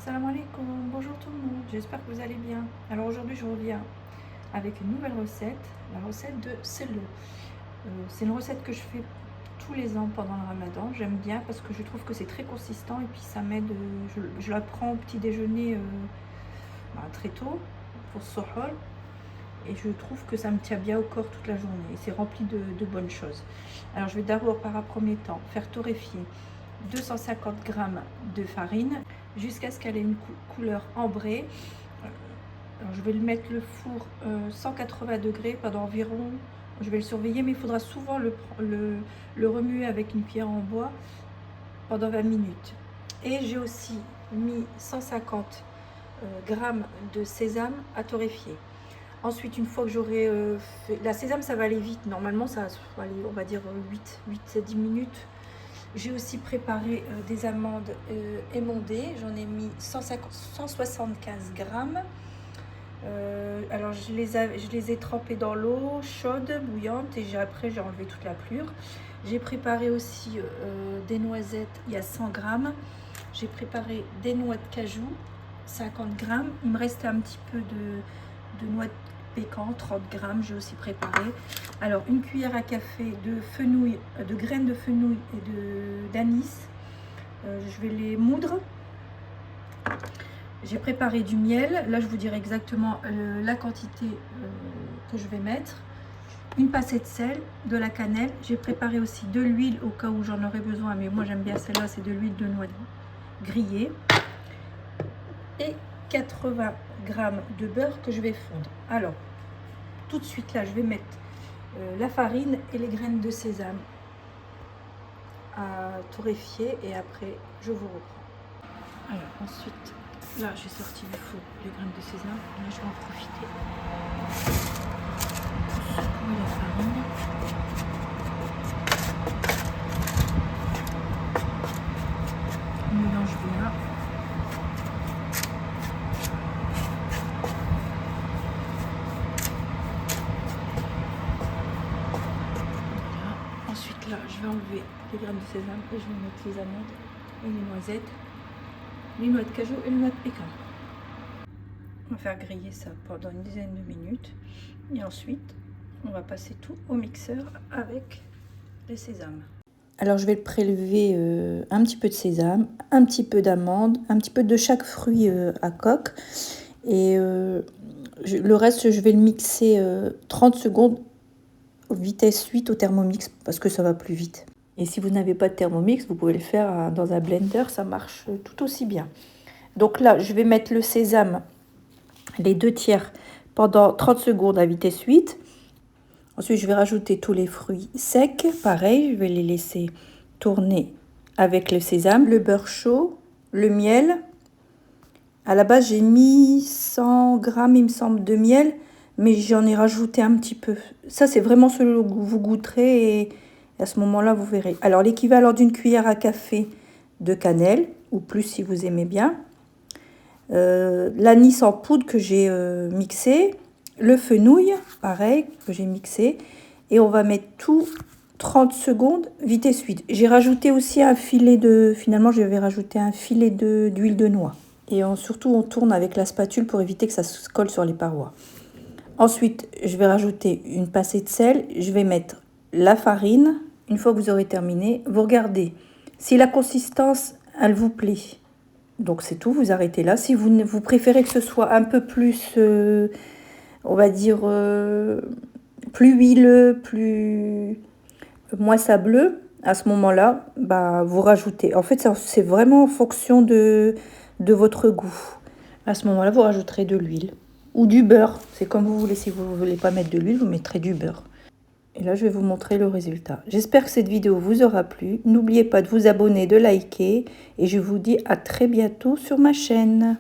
Salam alaikum, bonjour tout le monde, j'espère que vous allez bien. Alors aujourd'hui je reviens avec une nouvelle recette, la recette de sello. C'est une recette que je fais tous les ans pendant le ramadan. J'aime bien parce que je trouve que c'est très consistant et puis ça m'aide, je la prends au petit déjeuner très tôt pour ce suhoor. Et je trouve que ça me tient bien au corps toute la journée et c'est rempli de bonnes choses. Alors je vais d'abord par un premier temps faire torréfier 250 g de farine jusqu'à ce qu'elle ait une couleur ambrée. Alors je vais le mettre le four 180 degrés pendant environ, je vais le surveiller, mais il faudra souvent le remuer avec une cuillère en bois pendant 20 minutes. Et j'ai aussi mis 150 g de sésame à torréfier. Ensuite, une fois que j'aurai fait la sésame, ça va aller vite. Normalement, ça va aller, on va dire 8 à 10 minutes. J'ai aussi préparé des amandes émondées. J'en ai mis 175 grammes. Alors, je les ai trempées dans l'eau chaude, bouillante. Et après, j'ai enlevé toute la pelure. J'ai préparé aussi des noisettes. Il y a 100 grammes. J'ai préparé des noix de cajou, 50 grammes. Il me restait un petit peu de noix de pécan, 30 grammes, j'ai aussi préparé. Alors une cuillère à café de fenouil, de graines de fenouil et d'anis. Je vais les moudre. J'ai préparé du miel. Là je vous dirai exactement la quantité que je vais mettre. Une pincée de sel, de la cannelle. J'ai préparé aussi de l'huile au cas où j'en aurais besoin, mais moi j'aime bien celle-là, c'est de l'huile de noix grillée. Et 80 g de beurre que je vais fondre. Alors, tout de suite là, je vais mettre la farine et les graines de sésame à torréfier et après, je vous reprends. Alors, ensuite, là, j'ai sorti du four les graines de sésame. Là, je vais en profiter. Secouer la farine. On mélange bien. Ensuite là, je vais enlever les graines de sésame et je vais mettre les amandes et les noisettes, les noix de cajou et les noix de pécan. On va faire griller ça pendant une dizaine de minutes et ensuite on va passer tout au mixeur avec les sésames. Alors je vais le prélever un petit peu de sésame, un petit peu d'amande, un petit peu de chaque fruit à coque et le reste je vais le mixer 30 secondes vitesse 8 au Thermomix parce que ça va plus vite. Et si vous n'avez pas de Thermomix, vous pouvez le faire dans un blender, ça marche tout aussi bien. Donc là, je vais mettre le sésame, les 2/3 pendant 30 secondes à vitesse 8. Ensuite, je vais rajouter tous les fruits secs. Pareil, je vais les laisser tourner avec le sésame, le beurre chaud, le miel. À la base, j'ai mis 100 grammes, il me semble, de miel, mais j'en ai rajouté un petit peu. Ça, c'est vraiment selon que vous goûterez et à ce moment-là, vous verrez. Alors, l'équivalent d'une cuillère à café de cannelle, ou plus si vous aimez bien. L'anis en poudre que j'ai mixé. Le fenouil, pareil, que j'ai mixé. Et on va mettre tout 30 secondes, vitesse 8. J'ai rajouté aussi un filet de... Finalement, je vais rajouter un filet d'huile de noix. Et surtout, on tourne avec la spatule pour éviter que ça se colle sur les parois. Ensuite, je vais rajouter une pincée de sel. Je vais mettre la farine. Une fois que vous aurez terminé, vous regardez. Si la consistance, elle vous plaît, donc c'est tout, vous arrêtez là. Si vous préférez que ce soit un peu plus, on va dire, plus huileux, moins sableux, à ce moment-là, bah, vous rajoutez. En fait, c'est vraiment en fonction de votre goût. À ce moment-là, vous rajouterez de l'huile ou du beurre. C'est comme vous voulez. Si vous ne voulez pas mettre de l'huile, vous mettrez du beurre. Et là, je vais vous montrer le résultat. J'espère que cette vidéo vous aura plu. N'oubliez pas de vous abonner, de liker. Et je vous dis à très bientôt sur ma chaîne.